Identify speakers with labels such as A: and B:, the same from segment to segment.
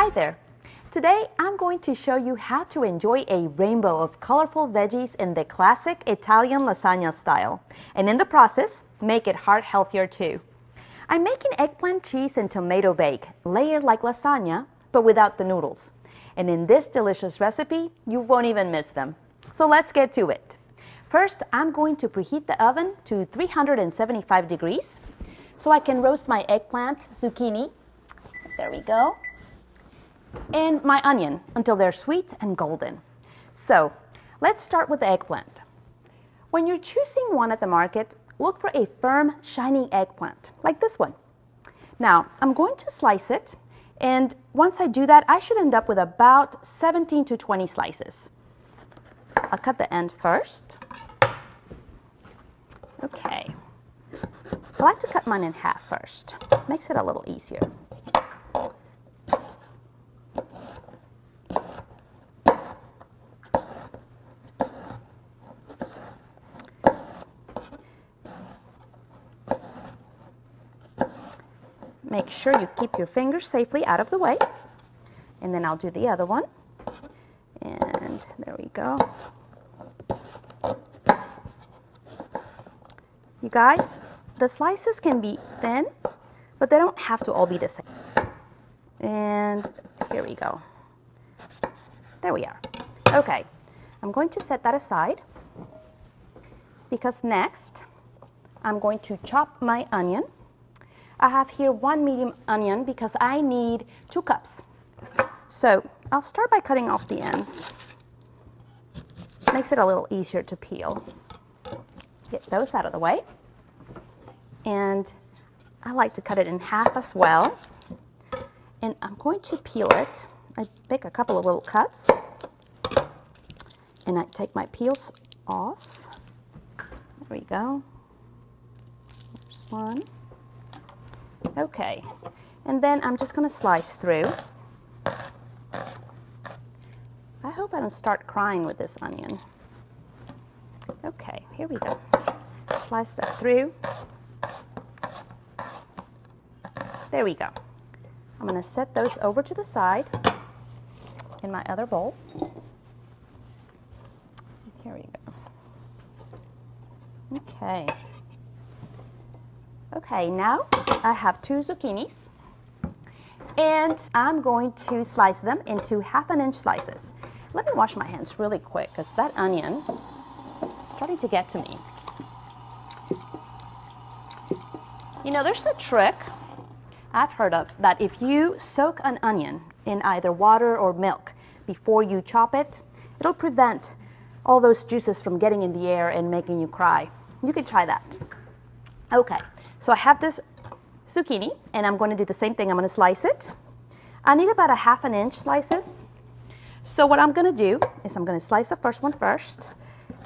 A: Hi there! Today I'm going to show you how to enjoy a rainbow of colorful veggies in the classic Italian lasagna style, and in the process, make it heart healthier too. I'm making eggplant, cheese, and tomato bake, layered like lasagna, but without the noodles. And in this delicious recipe, you won't even miss them. So let's get to it. First, I'm going to preheat the oven to 375 degrees so I can roast my eggplant, zucchini, there we go, and my onion until they're sweet and golden. So let's start with the eggplant. When you're choosing one at the market, look for a firm, shiny eggplant, like this one. Now, I'm going to slice it, and once I do that, I should end up with about 17 to 20 slices. I'll cut the end first. Okay. I like to cut mine in half first. Makes it a little easier. Make sure you keep your fingers safely out of the way. And then I'll do the other one. And there we go. You guys, the slices can be thin, but they don't have to all be the same. And here we go. There we are. Okay, I'm going to set that aside because next I'm going to chop my onion. I have here one medium onion because I need 2 cups. So I'll start by cutting off the ends. Makes it a little easier to peel. Get those out of the way. And I like to cut it in half as well. And I'm going to peel it. I make a couple of little cuts. And I take my peels off. There we go. There's one. Okay, and then I'm just going to slice through. I hope I don't start crying with this onion. Okay, here we go. Slice that through. There we go. I'm going to set those over to the side in my other bowl. Here we go. Okay. Okay, now I have 2 zucchinis, and I'm going to slice them into 1/2 inch slices. Let me wash my hands really quick because that onion is starting to get to me. You know, there's a trick I've heard of that if you soak an onion in either water or milk before you chop it, it'll prevent all those juices from getting in the air and making you cry. You can try that. Okay. So I have this zucchini, and I'm going to do the same thing. I'm going to slice it. I need about 1/2 inch slices. So what I'm going to do is I'm going to slice the first one first,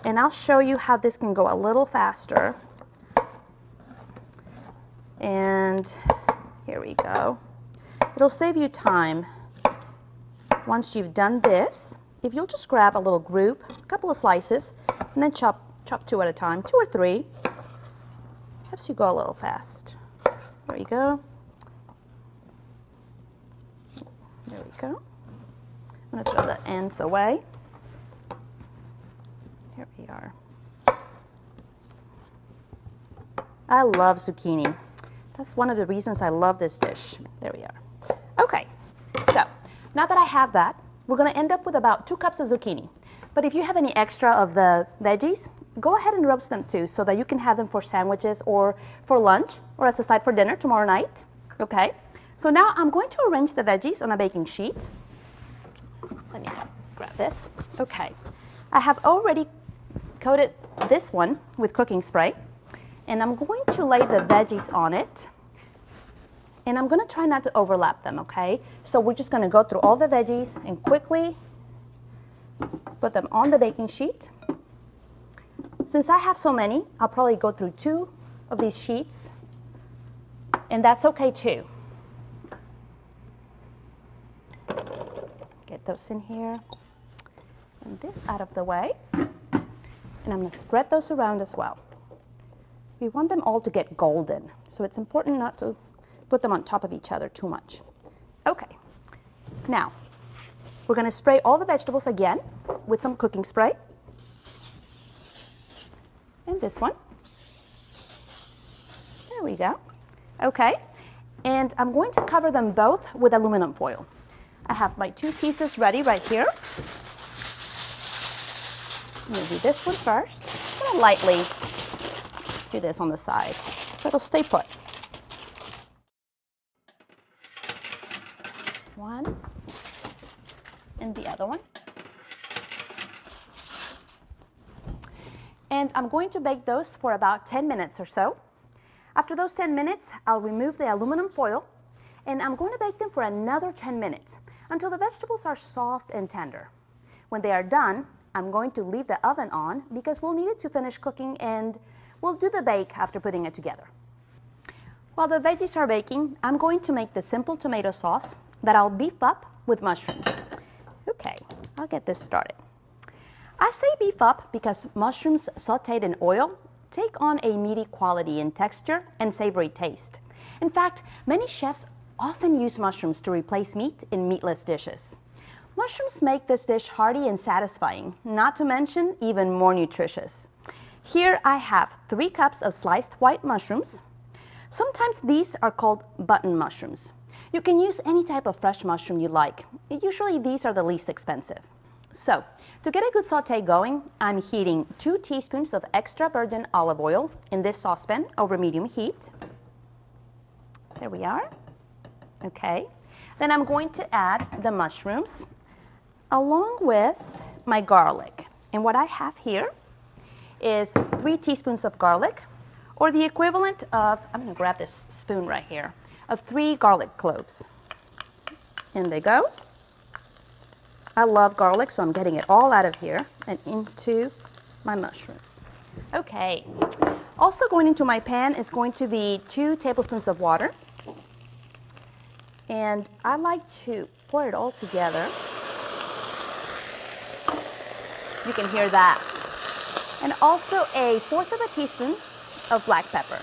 A: and I'll show you how this can go a little faster. And here we go. It'll save you time. Once you've done this, if you'll just grab a little group, a couple of slices, and then chop 2 at a time, 2 or 3. Helps you go a little fast. There you go. There we go. I'm going to throw the ends away. Here we are. I love zucchini. That's one of the reasons I love this dish. There we are. Okay, so now that I have that, we're going to end up with about 2 cups of zucchini. But if you have any extra of the veggies, go ahead and roast them too so that you can have them for sandwiches or for lunch or as a side for dinner tomorrow night. Okay, so now I'm going to arrange the veggies on a baking sheet. Let me grab this. Okay, I have already coated this one with cooking spray, and I'm going to lay the veggies on it, and I'm going to try not to overlap them, okay? So we're just going to go through all the veggies and quickly put them on the baking sheet. Since I have so many, I'll probably go through 2 of these sheets, and that's okay too. Get those in here, and this out of the way, and I'm going to spread those around as well. We want them all to get golden, so it's important not to put them on top of each other too much. Okay, Now, we're going to spray all the vegetables again with some cooking spray. And this one. There we go. Okay. And I'm going to cover them both with aluminum foil. I have my 2 pieces ready right here. I'm going to do this one first. I'm going to lightly do this on the sides so it'll stay put. One and the other one. And I'm going to bake those for about 10 minutes or so. After those 10 minutes, I'll remove the aluminum foil and I'm going to bake them for another 10 minutes until the vegetables are soft and tender. When they are done, I'm going to leave the oven on because we'll need it to finish cooking and we'll do the bake after putting it together. While the veggies are baking, I'm going to make the simple tomato sauce that I'll beef up with mushrooms. Okay, I'll get this started. I say beef up because mushrooms sauteed in oil take on a meaty quality in texture and savory taste. In fact, many chefs often use mushrooms to replace meat in meatless dishes. Mushrooms make this dish hearty and satisfying, not to mention even more nutritious. Here I have 3 cups of sliced white mushrooms. Sometimes these are called button mushrooms. You can use any type of fresh mushroom you like. Usually these are the least expensive. So, to get a good saute going, I'm heating 2 teaspoons of extra virgin olive oil in this saucepan over medium heat. There we are. Okay. Then I'm going to add the mushrooms along with my garlic. And what I have here is 3 teaspoons of garlic, or the equivalent of, I'm going to grab this spoon right here, of 3 garlic cloves. In they go. I love garlic, so I'm getting it all out of here and into my mushrooms. Okay. Also going into my pan is going to be 2 tablespoons of water. And I like to pour it all together. You can hear that. And also a 1/4 of a teaspoon of black pepper.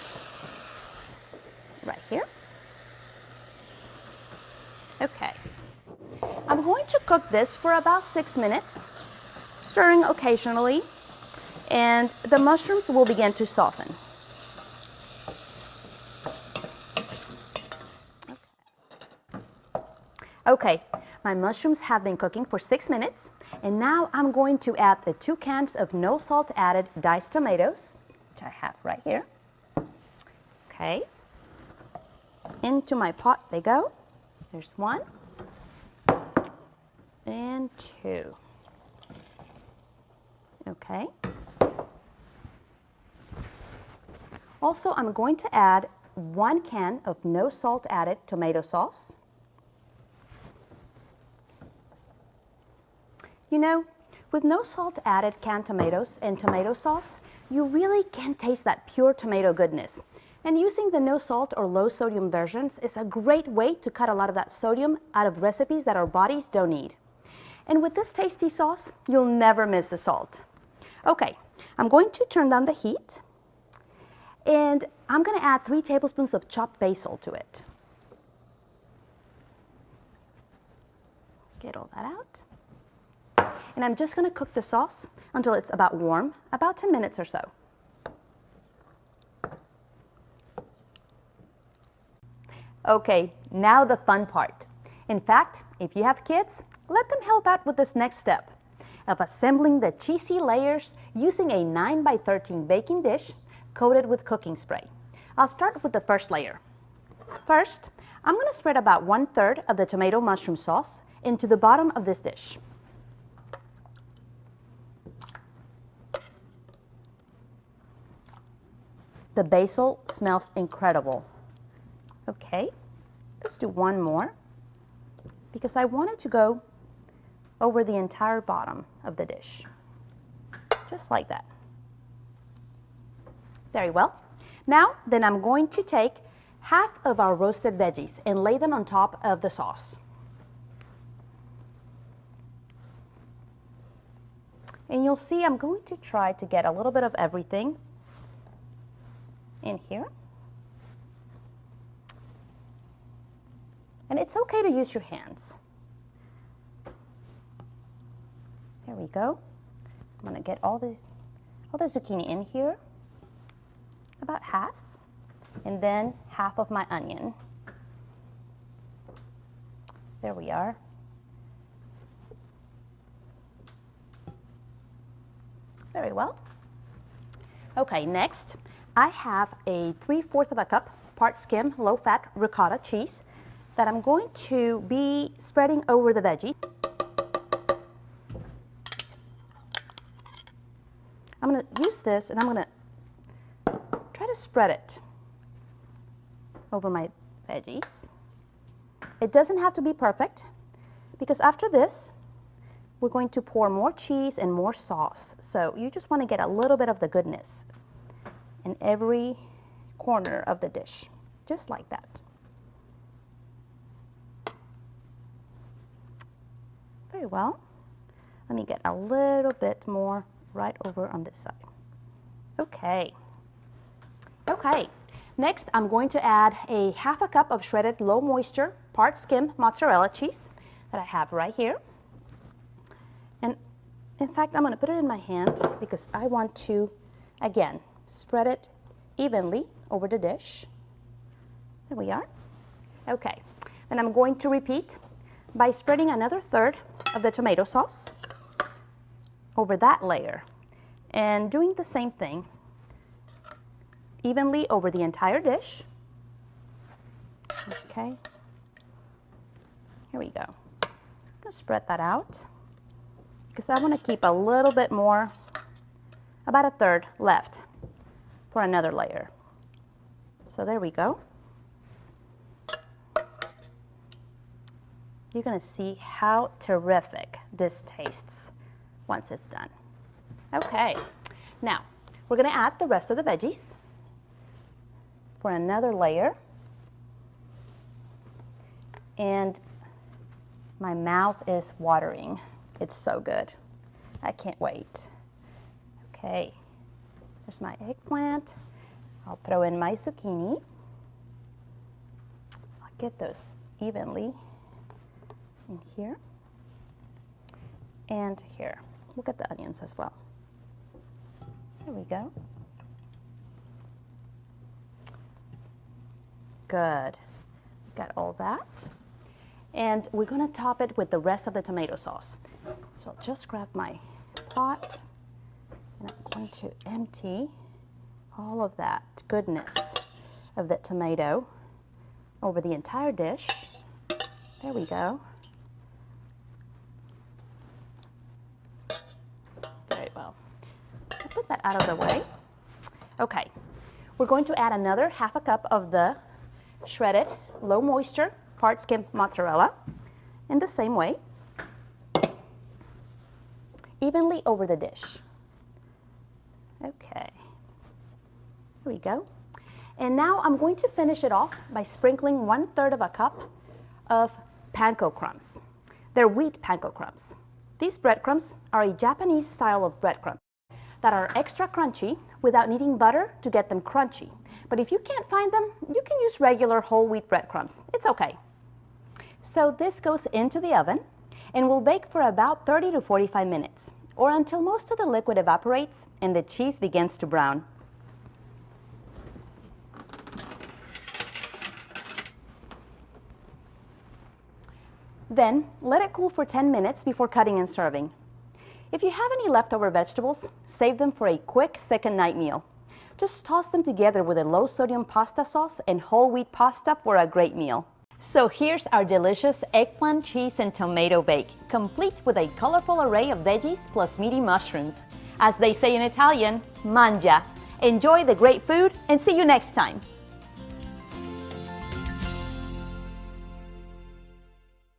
A: Right here. Okay. I'm going to cook this for about 6 minutes, stirring occasionally, and the mushrooms will begin to soften. Okay, my mushrooms have been cooking for 6 minutes, and now I'm going to add the 2 cans of no salt added diced tomatoes, which I have right here. Okay, into my pot they go. There's 1 and 2. Okay. Also, I'm going to add 1 can of no salt added tomato sauce. You know, with no salt added canned tomatoes and tomato sauce, you really can taste that pure tomato goodness. And using the no salt or low sodium versions is a great way to cut a lot of that sodium out of recipes that our bodies don't need. And with this tasty sauce, you'll never miss the salt. Okay, I'm going to turn down the heat, and I'm going to add 3 tablespoons of chopped basil to it. Get all that out. And I'm just going to cook the sauce until it's about warm, about 10 minutes or so. Okay, now the fun part. In fact, if you have kids, let them help out with this next step of assembling the cheesy layers using a 9x13 baking dish coated with cooking spray. I'll start with the first layer. First, I'm going to spread about 1/3 of the tomato mushroom sauce into the bottom of this dish. The basil smells incredible. Okay, let's do 1 more because I want it to go over the entire bottom of the dish, just like that. Very well. Now, then I'm going to take half of our roasted veggies and lay them on top of the sauce. And you'll see I'm going to try to get a little bit of everything in here. And it's okay to use your hands. There we go. I'm gonna get all the zucchini in here, about half, and then half of my onion. There we are. Very well. Okay, next, I have a 3/4 of a cup part skim, low-fat ricotta cheese that I'm going to be spreading over the veggie. I'm going to use this and I'm going to try to spread it over my veggies. It doesn't have to be perfect because after this, we're going to pour more cheese and more sauce. So you just want to get a little bit of the goodness in every corner of the dish, just like that. Very well. Let me get a little bit more right over on this side. Okay. Okay. Next, I'm going to add a 1/2 cup of shredded low moisture part skim mozzarella cheese that I have right here. And in fact, I'm going to put it in my hand because I want to, again, spread it evenly over the dish. There we are. Okay. Then I'm going to repeat by spreading another 1/3 of the tomato sauce over that layer and doing the same thing evenly over the entire dish. Okay. Here we go. I'm going to spread that out because I want to keep a little bit more, about a 1/3 left for another layer. So there we go. You're going to see how terrific this tastes once it's done. Okay, now we're going to add the rest of the veggies for another layer. And my mouth is watering. It's so good. I can't wait. Okay, there's my eggplant. I'll throw in my zucchini. I'll get those evenly in here and here. We'll get the onions as well. There we go. Good. Got all that. And we're going to top it with the rest of the tomato sauce. So I'll just grab my pot and I'm going to empty all of that goodness of the tomato over the entire dish. There we go. Very well. I'll put that out of the way. Okay, we're going to add another 1/2 cup of the shredded low moisture part skim mozzarella in the same way, evenly over the dish. Okay, here we go. And now I'm going to finish it off by sprinkling 1/3 of a cup of panko crumbs. They're wheat panko crumbs. These breadcrumbs are a Japanese style of breadcrumbs that are extra crunchy without needing butter to get them crunchy. But if you can't find them, you can use regular whole wheat breadcrumbs. It's okay. So this goes into the oven and will bake for about 30 to 45 minutes or until most of the liquid evaporates and the cheese begins to brown. Then let it cool for 10 minutes before cutting and serving. If you have any leftover vegetables, save them for a quick second night meal. Just toss them together with a low-sodium pasta sauce and whole wheat pasta for a great meal. So here's our delicious eggplant, cheese, and tomato bake, complete with a colorful array of veggies plus meaty mushrooms. As they say in Italian, mangia. Enjoy the great food and see you next time.